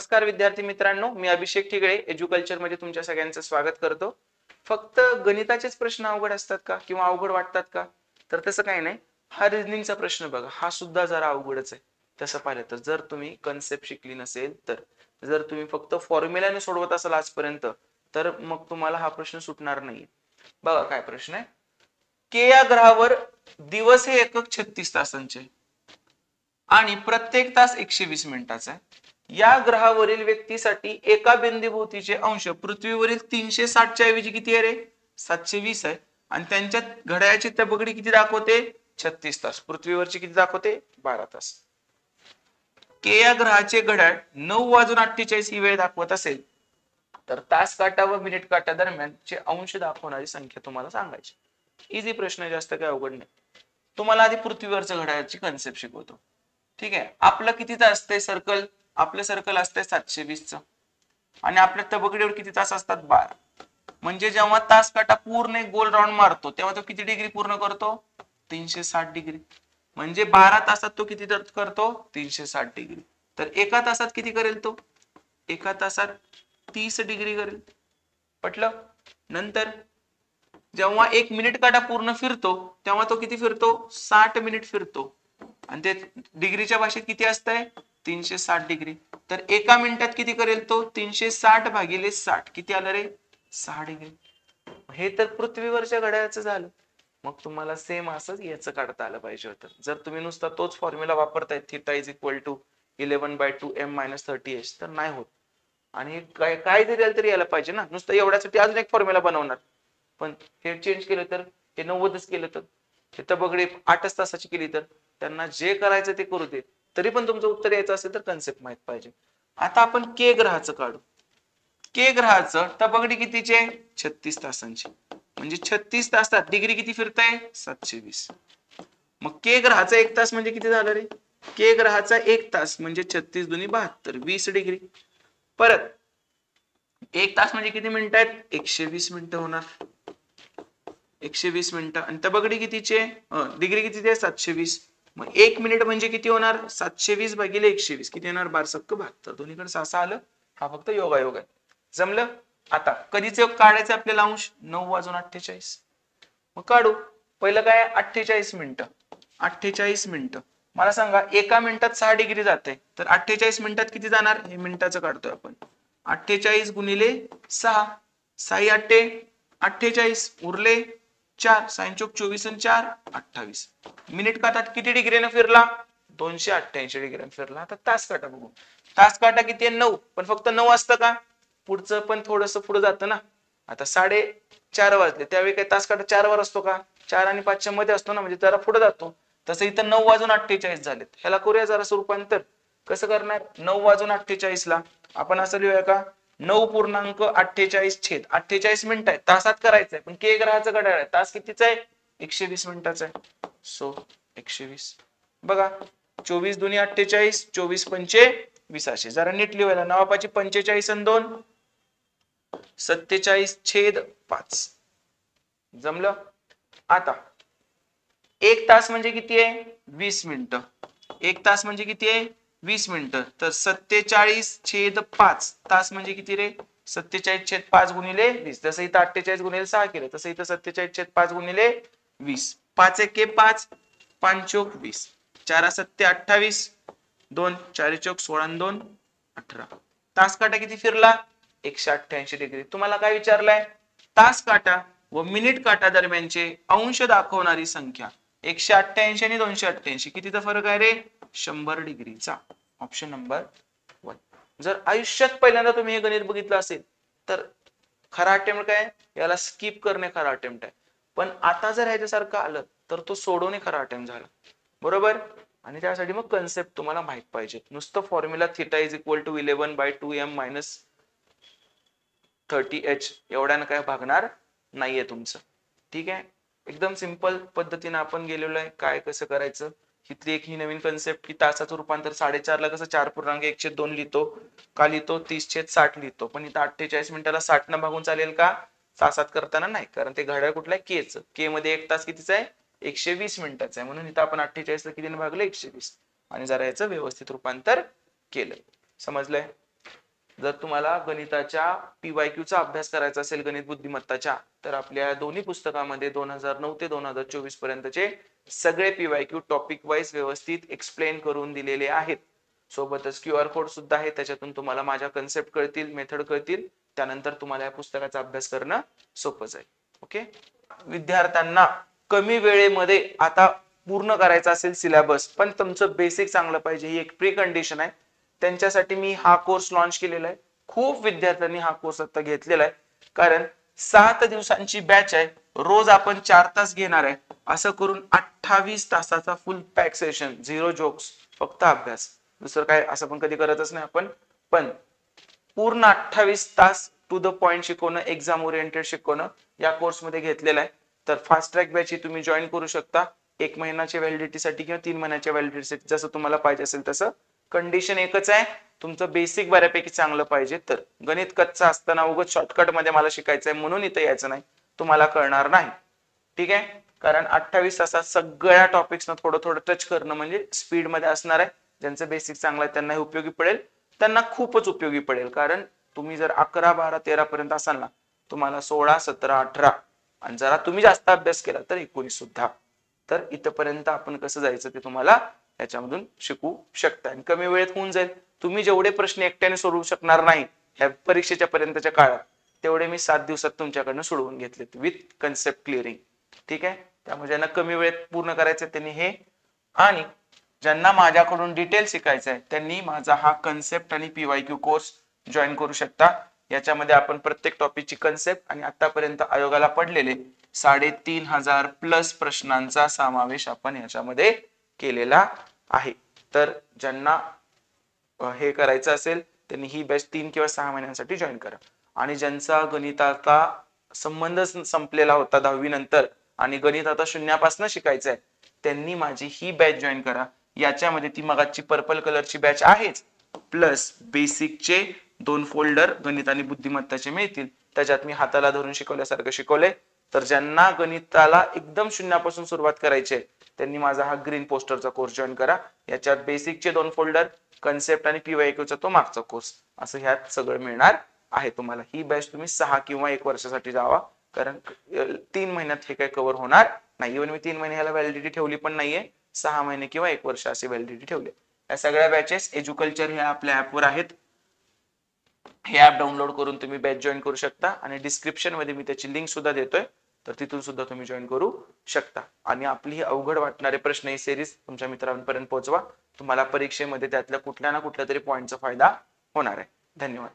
नमस्कार विद्यार्थी मित्रांनो, मी अभिषेक ठिगळे एज्युकल्चर मध्ये तुमच्या सगळ्यांचं स्वागत करतो. फक्त गणिताचेच प्रश्न अवघड असतात का किंवा अवघड वाटतात का? तर तसं काही नाही. हा रिझनिंगचा प्रश्न बघा, हा सुद्धा जरा अवघडच आहे. तसं पाहिलं तर जर तुम्ही कन्सेप्ट शिकली नसेल तर, जर तुम्ही फक्त फॉर्म्युलाने सोडवत असाल आजपर्यंत, तर मग तुम्हाला हा प्रश्न सुटणार नाही. बघा काय प्रश्न आहे. के या ग्रहावर दिवस हे एकक 36 तासांचे आणि प्रत्येक तास 120 मिनिटाचा आहे. या ग्रहावरील व्यक्तीसाठी एका बिंदूभोवतीचे अंश पृथ्वीवरील 360 च्या ऐवजी किती आहे रे? 720 आहे. आणि त्यांच्या घड्याळाची तबगडी किती दाखवते? 36 तास. पृथ्वीवरची किती दाखवते? 12 तास. के या ग्रहाचे घड्याळ 9:48 ही वेळ दाखवत असेल तर तास काटा व मिनिट काटा दरम्यानचे अंश दाखवणारी संख्या तुम्हाला सांगायची. इझी प्रश्न, जास्त काही अवघड नाही. तुम्हाला आधी पृथ्वीवरच्या घड्याळाची कन्सेप्ट शिकवतो. ठीक आहे. आपलं कितीचं असतंय सर्कल? आपलं सर्कल असतंय 720चं आणि आपल्या तबकडीवर किती तास असतात? 12. म्हणजे जेव्हा तास काटा पूर्ण एक गोल राऊंड मारतो तेव्हा तो किती डिग्री पूर्ण करतो? 360 डिग्री. म्हणजे 12 तासात तो किती करतो? 360 डिग्री. तर एका तासात किती करेल तो? एका तासात 30 डिग्री करेल. पटलं? नंतर जेव्हा एक मिनिट काटा पूर्ण फिरतो तेव्हा तो किती फिरतो? 60 मिनिट फिरतो. आणि ते डिग्रीच्या भाषेत किती असतंय? 360 डिग्री. तर एका मिनिटात किती करेल तो? 360 भागिले 60 किती आलं रे? 6 डिग्री. हे तर पृथ्वीवरच्या घड्याळाचं झालं. मग तुम्हाला सेम असंच याचं काढता आलं पाहिजे होतं. जर तुम्ही नुसता तोच फॉर्म्युला वापरताय theta is equal to 11/2m-30h तर नाही होत. आणि काय जरी आलं तरी यायला पाहिजे ना. नुसतं एवढ्यासाठी अजून एक फॉर्म्युला बनवणार, पण हे चेंज केलं तर, हे 90च केलं तर, हे तबगडी 8 तासाची केली तर, त्यांना जे करायचं ते करू दे. तरी पण तुमचं उत्तर यायचं असेल तर कन्सेप्ट माहित पाहिजे. आता आपण के ग्रहाचं काढू. के ग्रहाचं तबगडी कितीचे? 36 तासांची. म्हणजे 36 तासात डिग्री किती फिरताय? 720. मग के ग्रहाचा 1 तास म्हणजे किती झालं रे? के ग्रहाचा 1 तास म्हणजे 36 दुनी 72, 20 डिग्री. परत 1 तास म्हणजे किती मिनिटं आहेत? 120 मिनिटं होणार. 120 मिनिटं. आणि तबगडी कितीचे? डिग्री कितीची आहे? 720. मग 1 मिनिट म्हणजे किती होणार? 720 भागिले 120 किती येणार? 12×72. दोन्हीकडे 6 आलं. हा फक्त योगायोग आहे. जमलं? आता कधीचे काढायचं आपल्याला अंश? 9:48. मग काढू. पहिलं काय? 48 मिनिटं. 48 मिनिटं. मला सांगा एका मिनिटात 6 डिग्री जाते तर 48 मिनिटात किती जाणार? हे मिनिटाचं काढतोय आपण. 48 गुणिले 6. 6 8 48 उरले 4. 6 चोक 24 आणि 4 28. मिनिट काटा किती डिग्रीने फिरला? 288 डिग्रीने फिरला. आता तास काटा बघू. तास काटा किती आहे? 9. पण फक्त 9 असतं का? पुढचं पण थोडस पुढे जातं ना. आता 4:30 वाजले त्यावेळी काही तास काटा 4 वर असतो का? 4 आणि 5 च्या मध्ये असतो ना, म्हणजे जरा पुढे जातो. तसं इथं 9:48 झालेत. ह्याला करूया जरा रूपांतर. कसं करणार? 9:48 ला आपण असं लिहूया का? 9.48 छेद 48 मिनिट आहे. तासात करायचंय पण के ग्रहाचं घड्याळ आहे. तास कितीचा आहे? 120 मिनिटाचा आहे. सो 120. बघा 24 दुनी 48, 24 पंचे 20. जरा नीट लिहायला नावापाची 45 आणि 2 47/5. जमलं? आता 1 तास म्हणजे किती आहे? 20 मिनिटं. 1 तास म्हणजे किती आहे? 20 मिनिटं. तर 47/5 तास म्हणजे किती रे? 47/5 गुणिले 20. जसं इथं 48 गुणिले 6 केलं तसं इथं 47/5 गुणिले 20. 5 1 5 5 चोक 20. 4 7 28. 2 4 चोक 16 आणि 2 18. तास काटा किती फिरला? 188 डिग्री. तुम्हाला काय विचारलंय? तास काटा व मिनिट काटा दरम्यानचे अंश दाखवणारी संख्या. 188 आणि 288 कितीचा फरक आहे रे? 100 डिग्रीचा. Option number 1. जर आयुष्यात पहिल्यांदा तुम्ही हे गणित बघितलं असेल तर खरा अटेम्प्ट काय? याला स्किप करणे खरा अटेम्प्ट आहे. पण आता जर ह्याच्यासारखं आलं तर तो सोडवणे खरा अटेम्प्ट झाला. बरोबर? आणि त्यासाठी मग कन्सेप्ट तुम्हाला माहित पाहिजे. नुसतं formula theta is equal to 11/2m-30h एवढ्यानं काय भागणार नाहीये तुमचं. ठीक आहे? एकदम सिंपल पद्धतीने आपण गेलेलो आहे. काय कसं करायचं? इथली एक ही नवीन कन्सेप्ट की तासाचं रूपांतर 4.5 ला कसं 4.1/2 लिहितो का? लिहितो 30/60 लिहितो. पण इथं 48 मिनिटाला 60 न भागून चालेल का? तासात करताना नाही, कारण ते घड्याळ कुठलं आहे? केचं. के मध्ये 1 तास कितीचा आहे? 120 मिनिटाचा आहे. म्हणून इथं आपण 48 ला कितीने भागलं? 120. आणि जरा याचं व्यवस्थित रूपांतर केलं. समजलंय? जर तुम्हाला गणिताच्या PYQ चा अभ्यास करायचा असेल गणित बुद्धिमत्ताच्या, तर आपल्या दोन्ही पुस्तकामध्ये 2009 ते 2024 पर्यंतचे सगळे PYQ टॉपिक वाईज व्यवस्थित एक्सप्लेन करून दिलेले आहेत. सोबतच QR कोड सुद्धा आहे, त्याच्यातून तुम्हाला माझ्या कन्सेप्ट कळतील, मेथड कळतील, त्यानंतर तुम्हाला या पुस्तकाचा अभ्यास करणं सोपं जाईल. ओके. विद्यार्थ्यांना कमी वेळेमध्ये आता पूर्ण करायचा असेल सिलेबस, पण तुमचं बेसिक चांगलं पाहिजे, ही एक प्री कंडिशन आहे. त्यांच्यासाठी मी हा कोर्स लॉन्च केलेला आहे. खूप विद्यार्थ्यांनी हा कोर्स आता घेतलेला आहे, कारण 7 दिवसांची बॅच आहे. रोज आपण 4 तास घेणार आहे. असं करून 28 तासाचा फुल पॅक सेशन, 0 जोक्स, फक्त अभ्यास, दुसरं काय असं पण कधी करतच नाही आपण. पण पूर्ण 28 तास टू द पॉइंट शिकवणं, एक्झाम ओरिएंटेड शिकवणं या कोर्समध्ये घेतलेलं आहे. तर फास्ट ट्रॅक बॅच ही तुम्ही जॉईन करू शकता 1 महिन्याच्या व्हॅलिडिटीसाठी किंवा 3 महिन्याच्या व्हॅलिडिटीसाठी, जसं तुम्हाला पाहिजे असेल तसं. कंडिशन एकच आहे, तुमचं बेसिक बऱ्यापैकी चांगलं पाहिजे. तर गणित कच्चा असताना उगाच शॉर्टकट मध्ये मला शिकायचंय म्हणून इथं यायचं नाही, तुम्हाला कळणार नाही. ठीक आहे. कारण 28 तासात सगळ्या टॉपिक्सना थोडं थोडं टच करणं म्हणजे स्पीड मध्ये असणार आहे. ज्यांचं बेसिक चांगलं आहे त्यांना हे उपयोगी पडेल, त्यांना खूपच उपयोगी पडेल. कारण तुम्ही जर 11, 12, 13 पर्यंत असाल ना, तुम्हाला 16, 17, 18 आणि जरा तुम्ही जास्त अभ्यास केला तर 19 सुद्धा. तर इथपर्यंत आपण कसं जायचं ते तुम्हाला याच्यामधून शिकू शकता आणि कमी वेळेत होऊन जाईल. तुम्ही जेवढे प्रश्न एकट्याने सोडवू शकणार नाही ह्या परीक्षेच्या पर्यंतच्या काळात, तेवढे मी 7 दिवसात तुमच्याकडनं सोडवून घेतलेत विथ कन्सेप्ट क्लिअरिंग. ठीक आहे. त्यामुळे ज्यांना कमी वेळेत पूर्ण करायचं त्यांनी हे, आणि ज्यांना माझ्याकडून डिटेल शिकायचं आहे त्यांनी माझा हा कन्सेप्ट आणि PYQ कोर्स जॉईन करू शकता. याच्यामध्ये आपण प्रत्येक टॉपिकची कन्सेप्ट आणि आतापर्यंत आयोगाला पडलेले 3500 प्लस प्रश्नांचा समावेश आपण याच्यामध्ये केलेला आहे. तर ज्यांना हे करायचं असेल त्यांनी ही बॅच 3 किंवा 6 महिन्यांसाठी जॉईन करा. आणि ज्यांचा गणिताचा संबंध संपलेला होता 10वी नंतर आणि गणित आता शून्यापासून शिकायचं आहे, त्यांनी माझी ही बॅच जॉईन करा. याच्यामध्ये ती मगाची पर्पल कलरची बॅच आहेच, प्लस बेसिकचे 2 फोल्डर गणित आणि बुद्धिमत्ताचे मिळतील. त्याच्यात मी हाताला धरून शिकवल्यासारखं शिकवलंय. तर ज्यांना गणिताला एकदम शून्यापासून सुरुवात करायची आहे त्यांनी माझा हा ग्रीन पोस्टरचा कोर्स जॉईन करा. याच्यात बेसिकचे 2 फोल्डर, कन्सेप्ट आणि PYQ तो मागचा कोर्स, असं ह्यात सगळं मिळणार आहे तुम्हाला. ही बॅच तुम्ही 6 किंवा 1 वर्षासाठी जावा, कारण 3 महिन्यात हे काही कव्हर होणार नाही. इव्हन मी 3 महिने ह्याला व्हॅलिडिटी ठेवली पण नाहीये, 6 महिने किंवा 1 वर्ष अशी व्हॅलिडिटी ठेवली. या सगळ्या बॅचेस एज्युकल्चर हे आपल्या ऍपवर आहेत. हे ऍप डाउनलोड करून तुम्ही बॅच जॉईन करू शकता आणि डिस्क्रिप्शन मध्ये मी त्याची लिंक सुद्धा देतोय, तर तिथून सुद्धा तुम्ही जॉईन करू शकता. आणि आपली ही अवघड वाटणारे प्रश्न ही सिरीज तुमच्या मित्रांपर्यंत पोहोचवा. तुम्हाला परीक्षेमध्ये त्यातल्या कुठल्या ना कुठल्या तरी पॉईंटचा फायदा होणार आहे. धन्यवाद.